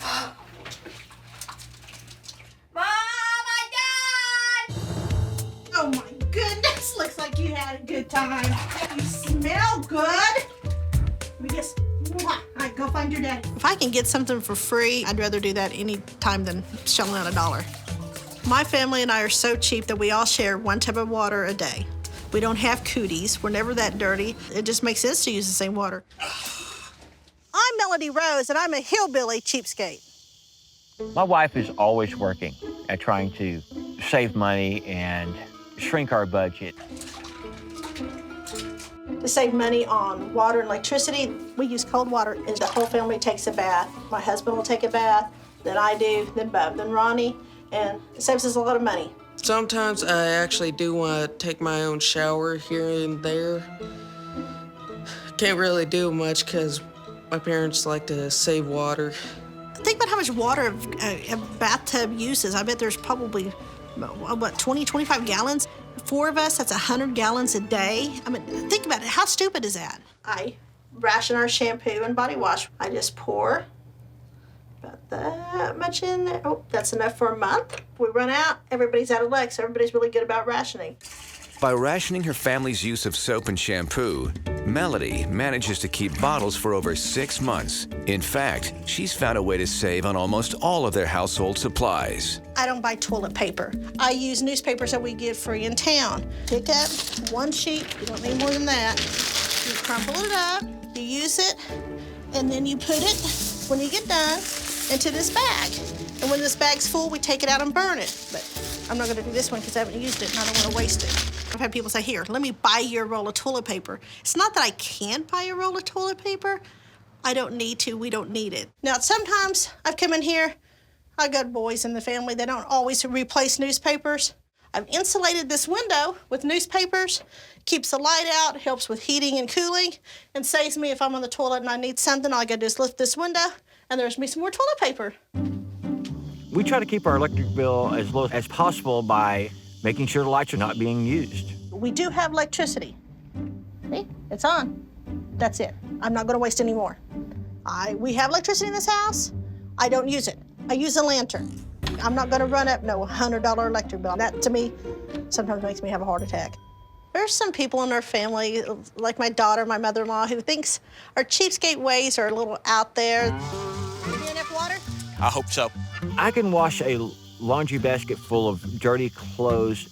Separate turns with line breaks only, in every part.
Mom, I'm done! Oh my goodness, looks like you had a good time. You smell good. We just, all right, go find your daddy. If I can get something for free, I'd rather do that any time than shelling out $1. My family and I are so cheap that we all share one tub of water a day. We don't have cooties. We're never that dirty. It just makes sense to use the same water. I'm Melody Rose, and I'm a Hillbilly Cheapskate.
My wife is always working at trying to save money and shrink our budget.
To save money on water and electricity, we use cold water, and the whole family takes a bath. My husband will take a bath, then I do, then Bub, then Ronnie, and it saves us a lot of money.
Sometimes I actually do want to take my own shower here and there. Can't really do much because my parents like to save water.
Think about how much water a bathtub uses. I bet there's probably, what, 20, 25 gallons? 4 of us, that's 100 gallons a day. I mean, think about it. How stupid is that? I ration our shampoo and body wash. I just pour about that much in there. Oh, that's enough for a month. If we run out, everybody's out of luck, so everybody's really good about rationing.
By rationing her family's use of soap and shampoo, Melody manages to keep bottles for over 6 months. In fact, she's found a way to save on almost all of their household supplies.
I don't buy toilet paper. I use newspapers that we get free in town. Pick up 1 sheet, you don't need more than that. You crumple it up, you use it, and then you put it, when you get done, into this bag. And when this bag's full, we take it out and burn it. But I'm not gonna do this one because I haven't used it and I don't wanna waste it. I've had people say, here, let me buy you a roll of toilet paper. It's not that I can't buy a roll of toilet paper. I don't need to, we don't need it. Now, sometimes I've come in here, I've got boys in the family, they don't always replace newspapers. I've insulated this window with newspapers, keeps the light out, helps with heating and cooling, and saves me if I'm on the toilet and I need something, all I gotta do is lift this window and there's me some more toilet paper.
We try to keep our electric bill as low as possible by making sure the lights are not being used.
We do have electricity. See, it's on. That's it. I'm not gonna waste any more. We have electricity in this house. I don't use it. I use a lantern. I'm not gonna run up no $100 electric bill. That, to me, sometimes makes me have a heart attack. There's some people in our family, like my daughter, my mother-in-law, who thinks our cheapskate ways are a little out there. You get enough water?
I hope so.
I can wash a laundry basket full of dirty clothes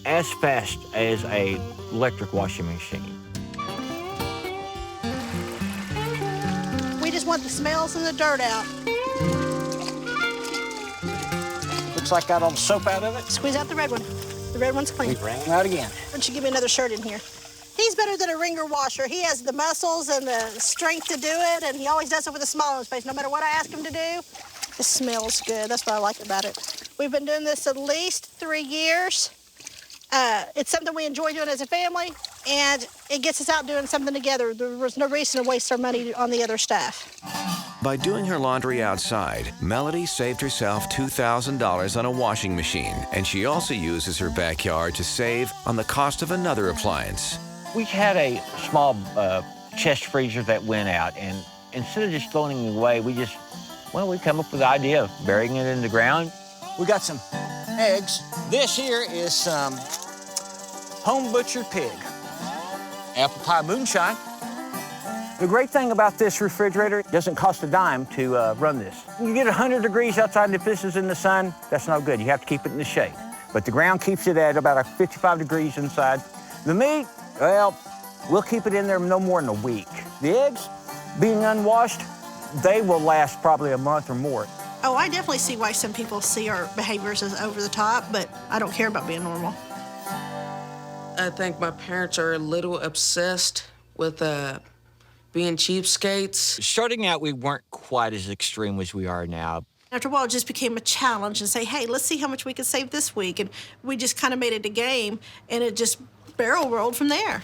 as fast as a electric washing machine.
We just want the smells and the dirt out.
Looks like got all the soap out of it.
Squeeze out the red one. The red one's clean.
We ran it out again.
Why don't you give me another shirt in here? He's better than a ringer washer. He has the muscles and the strength to do it, and he always does it with a smile on his face, no matter what I ask him to do. It smells good. That's what I like about it. We've been doing this at least 3 years. It's something we enjoy doing as a family, and it gets us out doing something together. There was no reason to waste our money on the other stuff.
By doing her laundry outside, Melody saved herself $2,000 on a washing machine, and she also uses her backyard to save on the cost of another appliance.
We had a small chest freezer that went out, and instead of just throwing it away, we come up with the idea of burying it in the ground.
We got some eggs. This here is some home butchered pig. Apple pie moonshine.
The great thing about this refrigerator, it doesn't cost a dime to run this. You get 100 degrees outside, and if this is in the sun, that's no good. You have to keep it in the shade. But the ground keeps it at about 55 degrees inside. The meat, well, we'll keep it in there no more than a week. The eggs, being unwashed, they will last probably a month or more.
Oh, I definitely see why some people see our behaviors as over the top, but I don't care about being normal.
I think my parents are a little obsessed with being cheapskates.
Starting out, we weren't quite as extreme as we are now.
After a while, it just became a challenge and say, hey, let's see how much we can save this week. And we just kind of made it a game, and it just barrel rolled from there.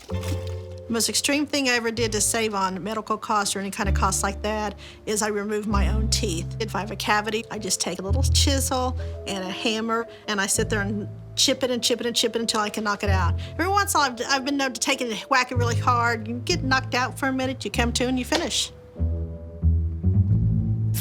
The most extreme thing I ever did to save on medical costs or any kind of costs like that is I removed my own teeth. If I have a cavity, I just take a little chisel and a hammer, and I sit there and chip it and chip it and chip it until I can knock it out. Every once in a while, I've been known to take it and whack it really hard. You get knocked out for a minute, you come to and you finish.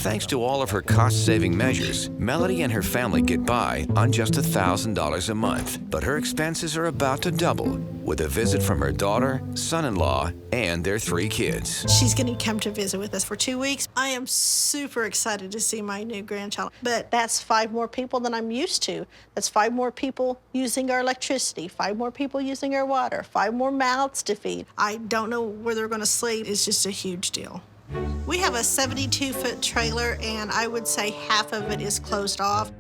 Thanks to all of her cost-saving measures, Melody and her family get by on just $1,000 a month. But her expenses are about to double with a visit from her daughter, son-in-law, and their 3 kids.
She's going to come to visit with us for 2 weeks. I am super excited to see my new grandchild, but that's 5 more people than I'm used to. That's 5 more people using our electricity, 5 more people using our water, 5 more mouths to feed. I don't know where they're going to sleep. It's just a huge deal. We have a 72-foot trailer, and I would say half of it is closed off.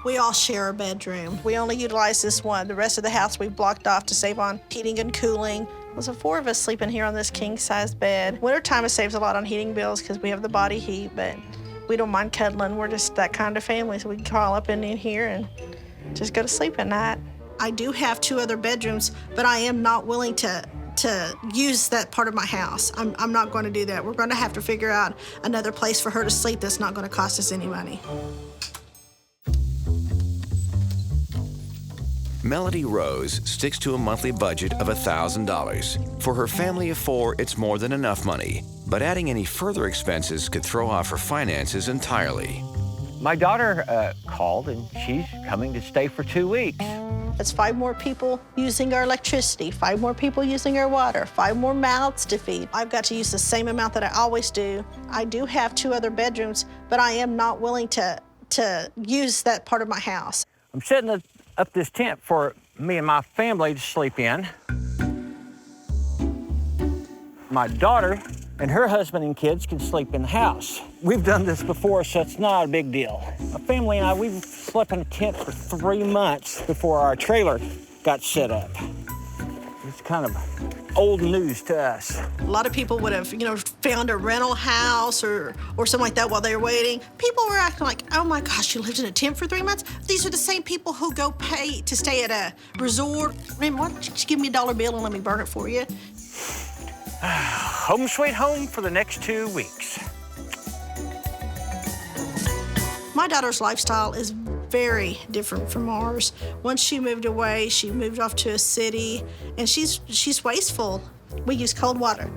We all share a bedroom. We only utilize this one. The rest of the house we blocked off to save on heating and cooling. There's 4 of us sleeping here on this king-size bed. Wintertime, it saves a lot on heating bills because we have the body heat, but we don't mind cuddling. We're just that kind of family, so we can crawl up in here and just go to sleep at night. I do have 2 other bedrooms, but I am not willing to use that part of my house. I'm not going to do that. We're going to have to figure out another place for her to sleep that's not going to cost us any money.
Melody Rose sticks to a monthly budget of $1,000. For her family of 4, it's more than enough money. But adding any further expenses could throw off her finances entirely.
My daughter called, and she's coming to stay for 2 weeks.
That's 5 more people using our electricity, 5 more people using our water, 5 more mouths to feed. I've got to use the same amount that I always do. I do have 2 other bedrooms, but I am not willing to use that part of my house.
I'm setting up this tent for me and my family to sleep in. My daughter and her husband and kids can sleep in the house. We've done this before, so it's not a big deal. My family and I, we've slept in a tent for 3 months before our trailer got set up. It's kind of old news to us.
A lot of people would have, found a rental house or something like that while they were waiting. People were acting like, oh my gosh, you lived in a tent for 3 months? These are the same people who go pay to stay at a resort. I mean, why don't you just give me a dollar bill and let me burn it for you?
Home sweet home for the next 2 weeks.
My daughter's lifestyle is very different from ours. Once she moved away, she moved off to a city, and she's wasteful. We use cold water,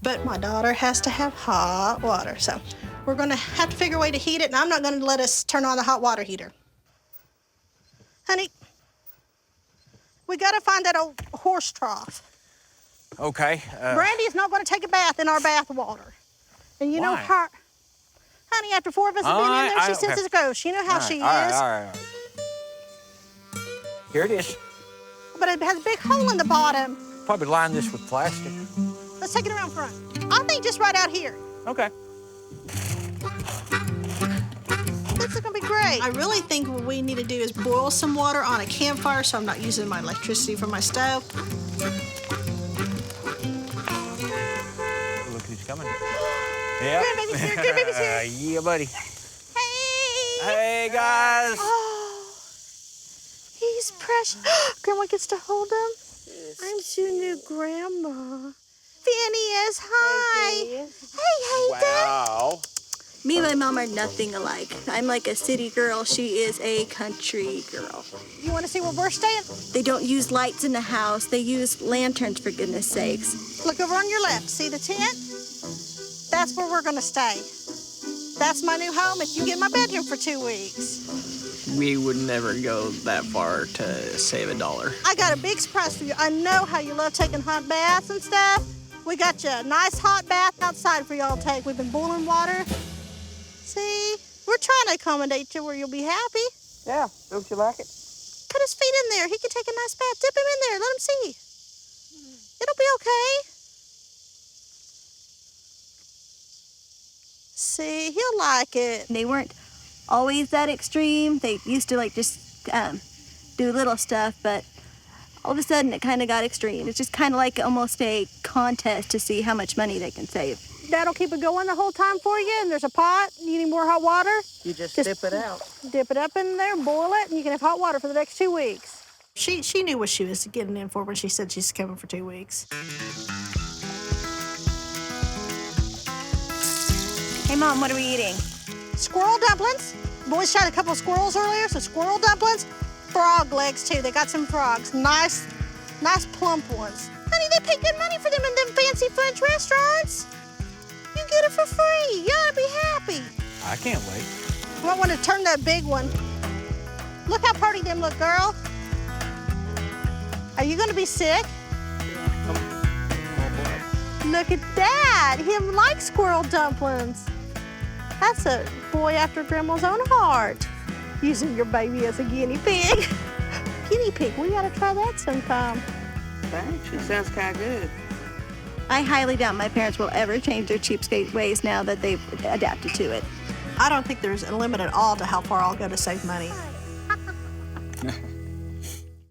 but my daughter has to have hot water. So we're gonna have to figure a way to heat it, and I'm not gonna let us turn on the hot water heater. Honey, we gotta find that old horse trough.
Okay.
Brandy is not gonna take a bath in our bath water. And you know
Why?
her, honey, after 4 of us have been in there, she says it's gross. You know how she is.
All right. Here it is.
But it has a big hole in the bottom.
Probably line this with plastic.
Let's take it around front. I think just right out here.
Okay.
This is gonna be great. I really think what we need to do is boil some water on a campfire so I'm not using my electricity from my stove.
Look who's coming. Yeah.
Grandbaby's here, grandbaby's here.
Yeah, buddy.
Hey!
Hey, guys.
Oh, he's precious. Grandma gets to hold him. Yes. I'm your new grandma. Phineas, hi. Hey, Hayden.
Wow.
Me and my mom are nothing alike. I'm like a city girl. She is a country girl.
You want to see where we're staying?
They don't use lights in the house. They use lanterns, for goodness sakes.
Look over on your left. See the tent? That's where we're going to stay. That's my new home if you get my bedroom for 2 weeks.
We would never go that far to save $1.
I got a big surprise for you. I know how you love taking hot baths and stuff. We got you a nice hot bath outside for y'all to take. We've been boiling water. See, we're trying to accommodate you where you'll be happy.
Yeah, don't you like it?
Put his feet in there. He can take a nice bath. Dip him in there. Let him see. It'll be okay. See, he'll like it.
They weren't always that extreme. They used to just do little stuff, but all of a sudden it kind of got extreme. It's just kind of like almost a contest to see how much money they can save.
That'll keep it going the whole time for you, and there's a pot. You need more hot water?
You just dip it out.
Dip it up in there, boil it, and you can have hot water for the next 2 weeks. She knew what she was getting in for when she said she's coming for 2 weeks.
Hey, Mom, what are we eating?
Squirrel dumplings. Boys shot a couple of squirrels earlier, so squirrel dumplings. Frog legs, too. They got some frogs. Nice plump ones. Honey, they pay good money for them in them fancy French restaurants. You get it for free. You ought to be happy.
I can't wait.
You might want to turn that big one. Look how pretty them look, girl. Are you gonna be sick? Look at that. Him likes squirrel dumplings. That's a boy after Grandma's own heart. Using your baby as a guinea pig. Guinea pig, we gotta try that sometime.
Thanks. It sounds kind of good.
I highly doubt my parents will ever change their cheapskate ways now that they've adapted to it.
I don't think there's a limit at all to how far I'll go to save money.